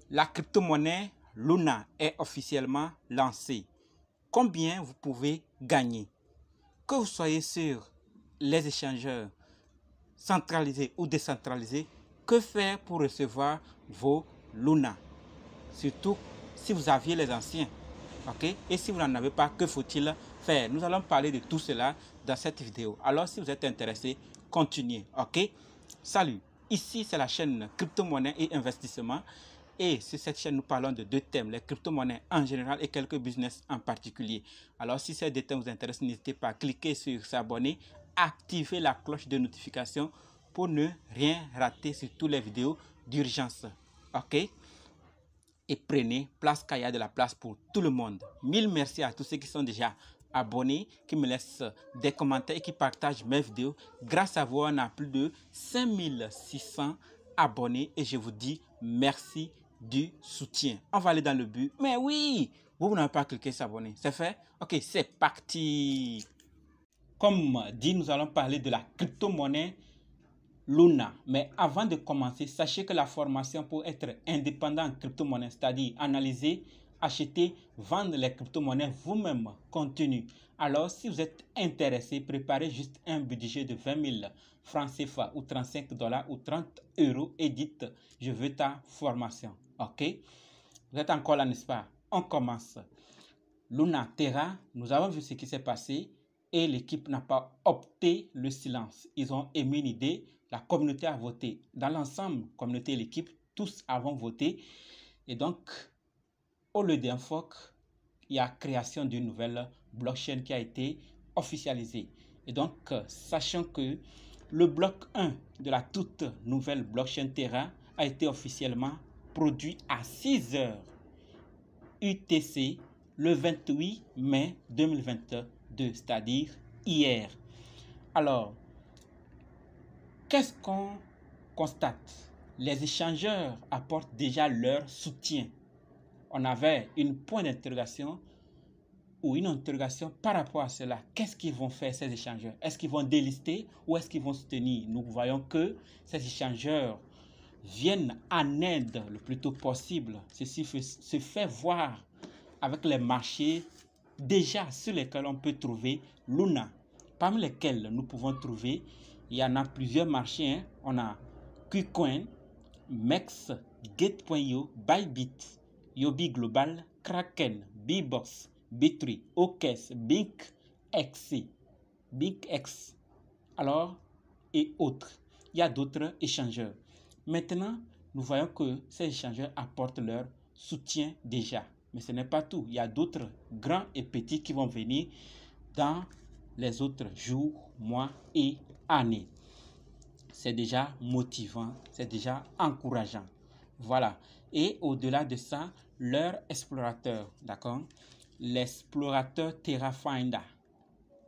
La crypto-monnaie Luna est officiellement lancée. Combien vous pouvez gagner? Que vous soyez sur les échangeurs centralisés ou décentralisés, que faire pour recevoir vos Luna? Surtout si vous aviez les anciens. Ok? Et si vous n'en avez pas, que faut-il faire? Nous allons parler de tout cela dans cette vidéo. Alors si vous êtes intéressé, continuez. Ok? Salut! Ici, c'est la chaîne Crypto-monnaie et investissement. Et sur cette chaîne, nous parlons de deux thèmes, les crypto-monnaies en général et quelques business en particulier. Alors, si ces deux thèmes vous intéressent, n'hésitez pas à cliquer sur s'abonner, activer la cloche de notification pour ne rien rater sur toutes les vidéos d'urgence. Ok? Et prenez place car il y a de la place pour tout le monde. Mille merci à tous ceux qui sont déjà abonnés, qui me laissent des commentaires et qui partagent mes vidéos. Grâce à vous, on a plus de 5600 abonnés et je vous dis merci du soutien. On va aller dans le but. Mais oui, vous n'avez pas cliqué s'abonner. C'est fait? Ok, c'est parti. Comme dit, nous allons parler de la crypto-monnaie Luna. Mais avant de commencer, sachez que la formation pour être indépendant en crypto-monnaie, c'est-à-dire analyser, acheter, vendre les crypto-monnaies vous-même, continue. Alors, si vous êtes intéressé, préparez juste un budget de 20 000 francs CFA ou 35 $ ou 30 € et dites « Je veux ta formation ». Ok? Vous êtes encore là, n'est-ce pas? On commence. Luna Terra, nous avons vu ce qui s'est passé et l'équipe n'a pas opté le silence. Ils ont émis une idée, la communauté a voté. Dans l'ensemble, communauté et l'équipe, tous avons voté. Et donc, au lieu d'un fork, il y a création d'une nouvelle blockchain qui a été officialisée. Et donc, sachant que le bloc 1 de la toute nouvelle blockchain Terra a été officiellement produit à 6 heures UTC le 28 mai 2022, c'est-à-dire hier. Alors, qu'est-ce qu'on constate? Les échangeurs apportent déjà leur soutien. On avait une point d'interrogation ou une interrogation par rapport à cela. Qu'est-ce qu'ils vont faire ces échangeurs? Est-ce qu'ils vont délister ou est-ce qu'ils vont soutenir? Nous voyons que ces échangeurs viennent en aide le plus tôt possible. Ceci se fait voir avec les marchés déjà sur lesquels on peut trouver Luna. Parmi lesquels nous pouvons trouver, il y en a plusieurs marchés. Hein. On a KuCoin, MEX, Gate.io, Bybit, Yobi Global, Kraken, Bbox, Bitree, OKES, BigX, alors et autres. Il y a d'autres échangeurs. Maintenant, nous voyons que ces échangeurs apportent leur soutien déjà. Mais ce n'est pas tout. Il y a d'autres grands et petits qui vont venir dans les autres jours, mois et années. C'est déjà motivant, c'est déjà encourageant. Voilà. Et au-delà de ça, leur explorateur, d'accord? L'explorateur TerraFinder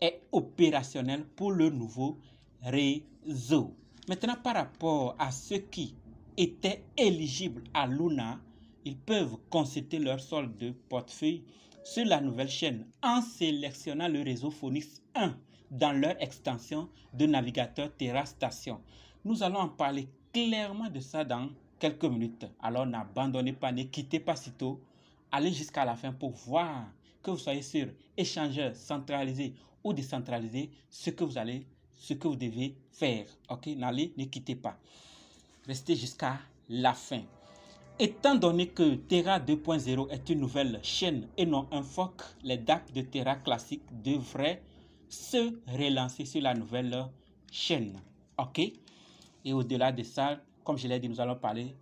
est opérationnel pour le nouveau réseau. Maintenant, par rapport à ceux qui étaient éligibles à Luna, ils peuvent consulter leur solde de portefeuille sur la nouvelle chaîne en sélectionnant le réseau Phoenix 1 dans leur extension de navigateur Terra Station. Nous allons en parler clairement de ça dans quelques minutes. Alors n'abandonnez pas, ne quittez pas sitôt. Allez jusqu'à la fin pour voir, que vous soyez sur échangeur centralisé ou décentralisé, ce que vous devez faire. Ok, ne quittez pas. Restez jusqu'à la fin. Étant donné que Terra 2.0 est une nouvelle chaîne et non un fork, les DApp de Terra classique devraient se relancer sur la nouvelle chaîne. Ok? Et au-delà de ça, comme je l'ai dit, nous allons parler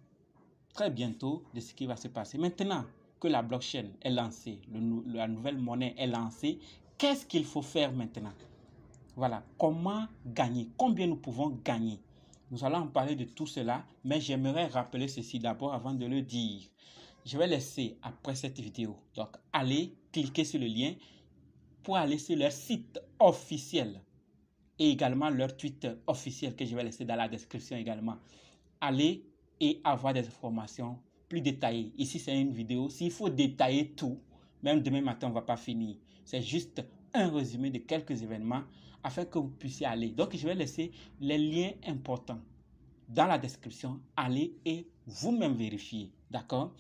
très bientôt de ce qui va se passer. Maintenant que la blockchain est lancée, la nouvelle monnaie est lancée, qu'est-ce qu'il faut faire maintenant? Voilà, comment gagner? Combien nous pouvons gagner? Nous allons en parler de tout cela, mais j'aimerais rappeler ceci d'abord avant de le dire. Je vais laisser après cette vidéo. Donc, allez cliquer sur le lien pour aller sur leur site officiel et également leur tweet officiel que je vais laisser dans la description également. Allez et avoir des informations plus détaillées. Ici, c'est une vidéo. S'il faut détailler tout, même demain matin, on ne va pas finir. C'est juste un résumé de quelques événements afin que vous puissiez aller. Donc, je vais laisser les liens importants dans la description. Allez et vous-même vérifier. D'accord?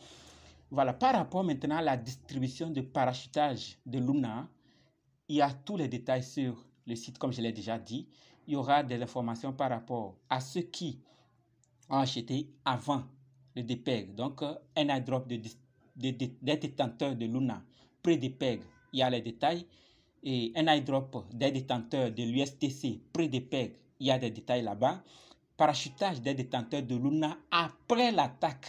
Voilà, par rapport maintenant à la distribution de parachutage de Luna, il y a tous les détails sur le site, comme je l'ai déjà dit. Il y aura des informations par rapport à ceux qui ont acheté avant le DPEG. Donc, un airdrop des détenteurs de Luna pré-DPEG, il y a les détails. Et un airdrop des détenteurs de l'USTC pré-DPEG, il y a des détails là-bas. Parachutage des détenteurs de Luna après l'attaque,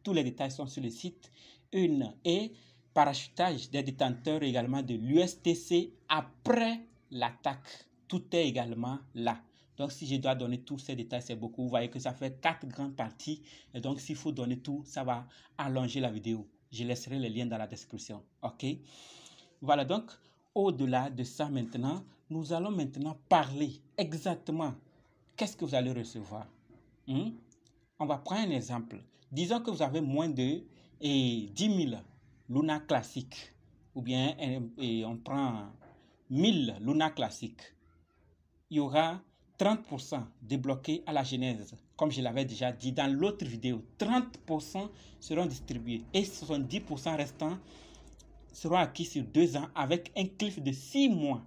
tous les détails sont sur le site. Et parachutage des détenteurs également de l'USTC après l'attaque, tout est également là. Donc, si je dois donner tous ces détails, c'est beaucoup. Vous voyez que ça fait 4 grandes parties. Et donc, s'il faut donner tout, ça va allonger la vidéo. Je laisserai les liens dans la description. OK? Voilà, donc, au-delà de ça maintenant, nous allons maintenant parler exactement qu'est-ce que vous allez recevoir. On va prendre un exemple. Disons que vous avez moins de 10 000 Luna classiques. Ou bien on prend 1000 Luna classiques. Il y aura 30% débloqués à la genèse. Comme je l'avais déjà dit dans l'autre vidéo, 30% seront distribués et 70% restants seront acquis sur 2 ans avec un cliff de 6 mois.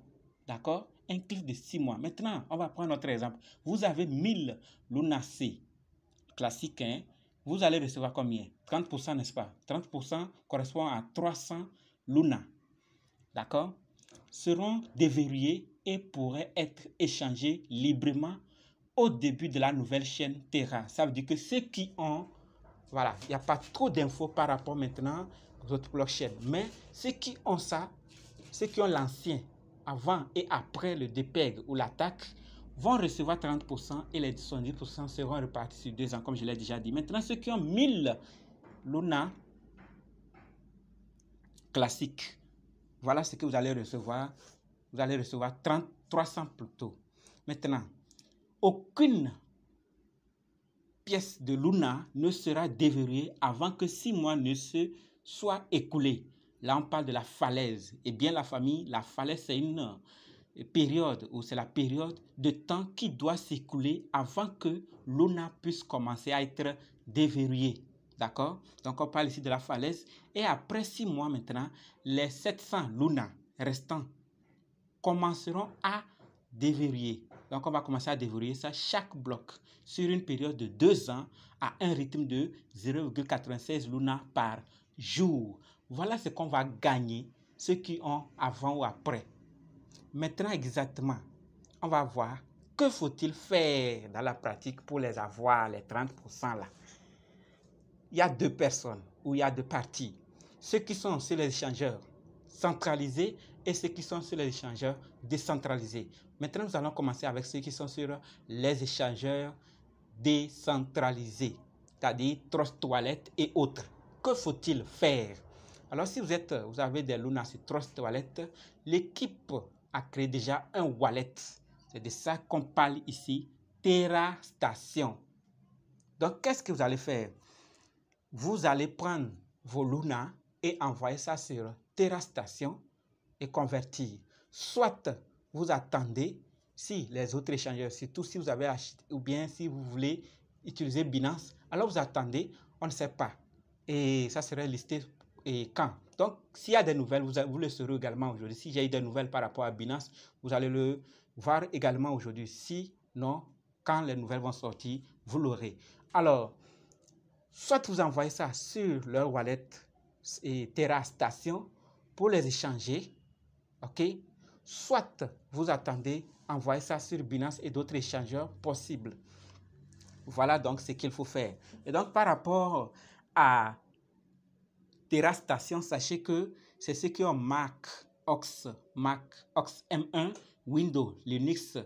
D'accord? Un cliff de 6 mois. Maintenant, on va prendre notre exemple. Vous avez 1000 Luna C classiques. Vous allez recevoir combien? 30%, n'est-ce pas? 30% correspond à 300 Luna. D'accord? Seront déverrouillés et pourraient être échangés librement au début de la nouvelle chaîne Terra. Ça veut dire que ceux qui ont, voilà, il n'y a pas trop d'infos par rapport maintenant aux autres blockchains, mais ceux qui ont ça, ceux qui ont l'ancien avant et après le DPEG ou l'attaque, vont recevoir 30% et les 70% seront repartis sur 2 ans, comme je l'ai déjà dit. Maintenant, ceux qui ont 1000 Luna classiques, voilà ce que vous allez recevoir. Vous allez recevoir 300 plutôt. Maintenant, aucune pièce de Luna ne sera déverrouillée avant que 6 mois ne se soient écoulés. Là, on parle de la falaise. Et bien, la famille, la falaise, c'est une période, ou c'est la période de temps qui doit s'écouler avant que Luna puisse commencer à être déverrouillée. D'accord? Donc, on parle ici de la falaise. Et après 6 mois maintenant, les 700 Luna restants commenceront à déverrouiller. Donc, on va commencer à déverrouiller ça chaque bloc sur une période de 2 ans à un rythme de 0,96 Luna par jour. Voilà ce qu'on va gagner, ceux qui ont avant ou après. Maintenant, exactement, on va voir que faut-il faire dans la pratique pour les avoir, les 30% là. Il y a 2 personnes ou il y a 2 parties. Ceux qui sont sur les échangeurs centralisés et ceux qui sont sur les échangeurs décentralisés. Maintenant, nous allons commencer avec ceux qui sont sur les échangeurs décentralisés, c'est-à-dire Trust Wallet et autres. Que faut-il faire? Alors, si vous avez des Luna sur Trust Wallet, l'équipe a créé déjà un wallet. C'est de ça qu'on parle ici, Terra Station. Donc, qu'est-ce que vous allez faire? Vous allez prendre vos Luna et envoyer ça sur Terra Station et convertir. Soit vous attendez, si les autres échangeurs, surtout si vous avez acheté, ou bien si vous voulez utiliser Binance, alors vous attendez, on ne sait pas. Et ça serait listé et quand. Donc, s'il y a des nouvelles, vous le saurez également aujourd'hui. Si j'ai eu des nouvelles par rapport à Binance, vous allez le voir également aujourd'hui. Sinon, quand les nouvelles vont sortir, vous l'aurez. Alors, soit vous envoyez ça sur leur wallet et Terra Station pour les échanger, ok? Soit vous attendez, envoyez ça sur Binance et d'autres échangeurs possibles. Voilà donc ce qu'il faut faire. Et donc par rapport à Terra Station, sachez que c'est ceux qui ont Mac OS M1, Windows, Linux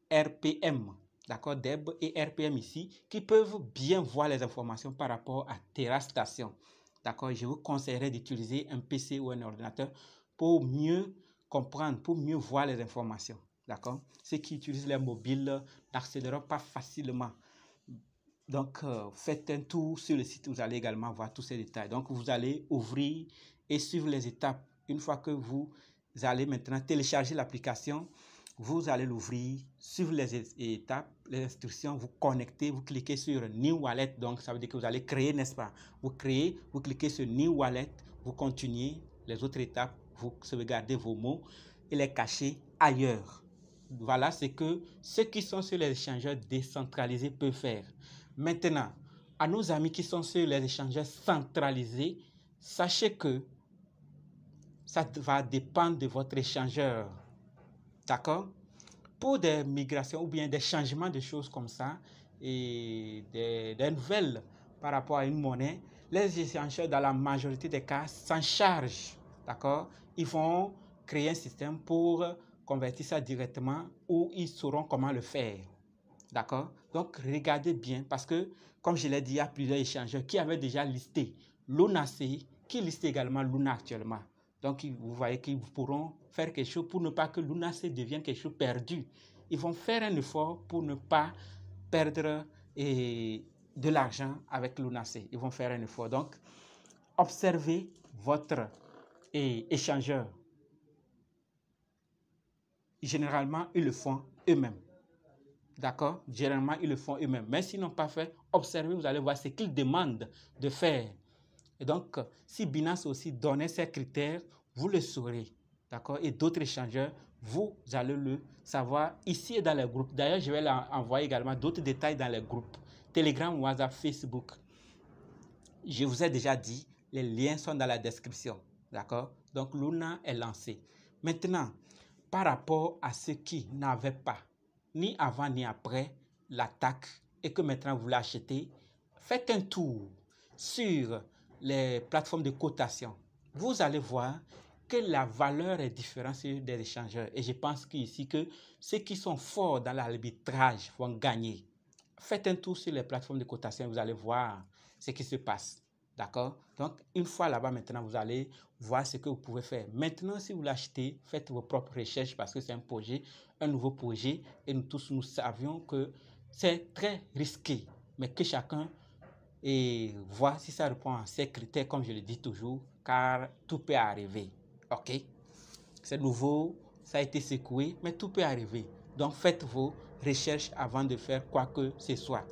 RPM, d'accord, DEB et RPM ici, qui peuvent bien voir les informations par rapport à Terra Station. D'accord, je vous conseillerais d'utiliser un PC ou un ordinateur pour mieux comprendre, pour mieux voir les informations. D'accord, ceux qui utilisent les mobiles n'accéderont pas facilement. Donc, faites un tour sur le site, vous allez également voir tous ces détails. Donc, vous allez ouvrir et suivre les étapes. Une fois que vous allez maintenant télécharger l'application, vous allez l'ouvrir, suivre les étapes, les instructions, vous connectez, vous cliquez sur New Wallet, donc ça veut dire que vous allez créer, n'est-ce pas? Vous créez, vous cliquez sur New Wallet, vous continuez les autres étapes, vous sauvegardez vos mots et les cachez ailleurs. Voilà ce que ceux qui sont sur les échangeurs décentralisés peuvent faire. Maintenant, à nos amis qui sont sur les échangeurs centralisés, sachez que ça va dépendre de votre échangeur. D'accord? Pour des migrations ou bien des changements de choses comme ça et des nouvelles par rapport à une monnaie, les échangeurs, dans la majorité des cas, s'en chargent. D'accord? Ils vont créer un système pour convertir ça directement ou ils sauront comment le faire. D'accord? Donc, regardez bien parce que, comme je l'ai dit, il y a plusieurs échangeurs qui avaient déjà listé Lunasea, qui listent également Luna actuellement. Donc, vous voyez qu'ils pourront faire quelque chose pour ne pas que Lunasea devienne quelque chose perdu. Ils vont faire un effort pour ne pas perdre de l'argent avec Lunasea. Ils vont faire un effort. Donc, observez votre échangeur. Généralement, ils le font eux-mêmes. D'accord? Généralement, ils le font eux-mêmes. Mais s'ils n'ont pas fait, observez, vous allez voir ce qu'ils demandent de faire. Et donc, si Binance aussi donnait ces critères, vous le saurez. D'accord? Et d'autres échangeurs, vous allez le savoir ici et dans les groupes. D'ailleurs, je vais envoyer également d'autres détails dans les groupes. Telegram, WhatsApp, Facebook. Je vous ai déjà dit, les liens sont dans la description. D'accord? Donc, Luna est lancé. Maintenant, par rapport à ceux qui n'avaient pas, ni avant ni après, l'attaque et que maintenant vous l'achetez, faites un tour sur les plateformes de cotation. Vous allez voir que la valeur est différente sur des échangeurs. Et je pense qu'ici, que ceux qui sont forts dans l'arbitrage vont gagner. Faites un tour sur les plateformes de cotation, vous allez voir ce qui se passe. D'accord? Donc, une fois là-bas, maintenant, vous allez voir ce que vous pouvez faire. Maintenant, si vous l'achetez, faites vos propres recherches parce que c'est un projet, un nouveau projet. Et nous tous, nous savions que c'est très risqué. Mais que chacun voit si ça répond à ces critères, comme je le dis toujours, car tout peut arriver. OK? C'est nouveau, ça a été secoué, mais tout peut arriver. Donc, faites vos recherches avant de faire quoi que ce soit.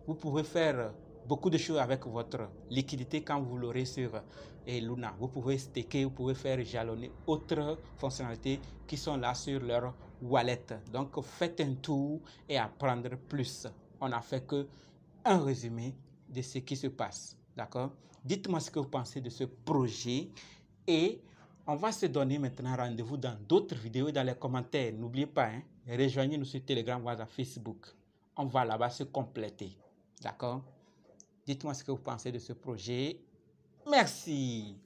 Vous pouvez faire beaucoup de choses avec votre liquidité quand vous l'aurez sur Luna. Vous pouvez staker, vous pouvez faire jalonner autres fonctionnalités qui sont là sur leur wallet. Donc, faites un tour et apprendre plus. On n'a fait que un résumé de ce qui se passe. D'accord? Dites-moi ce que vous pensez de ce projet et on va se donner maintenant rendez-vous dans d'autres vidéos dans les commentaires. N'oubliez pas, hein, rejoignez-nous sur Telegram, WhatsApp, Facebook. On va là-bas se compléter. D'accord? Dites-moi ce que vous pensez de ce projet. Merci.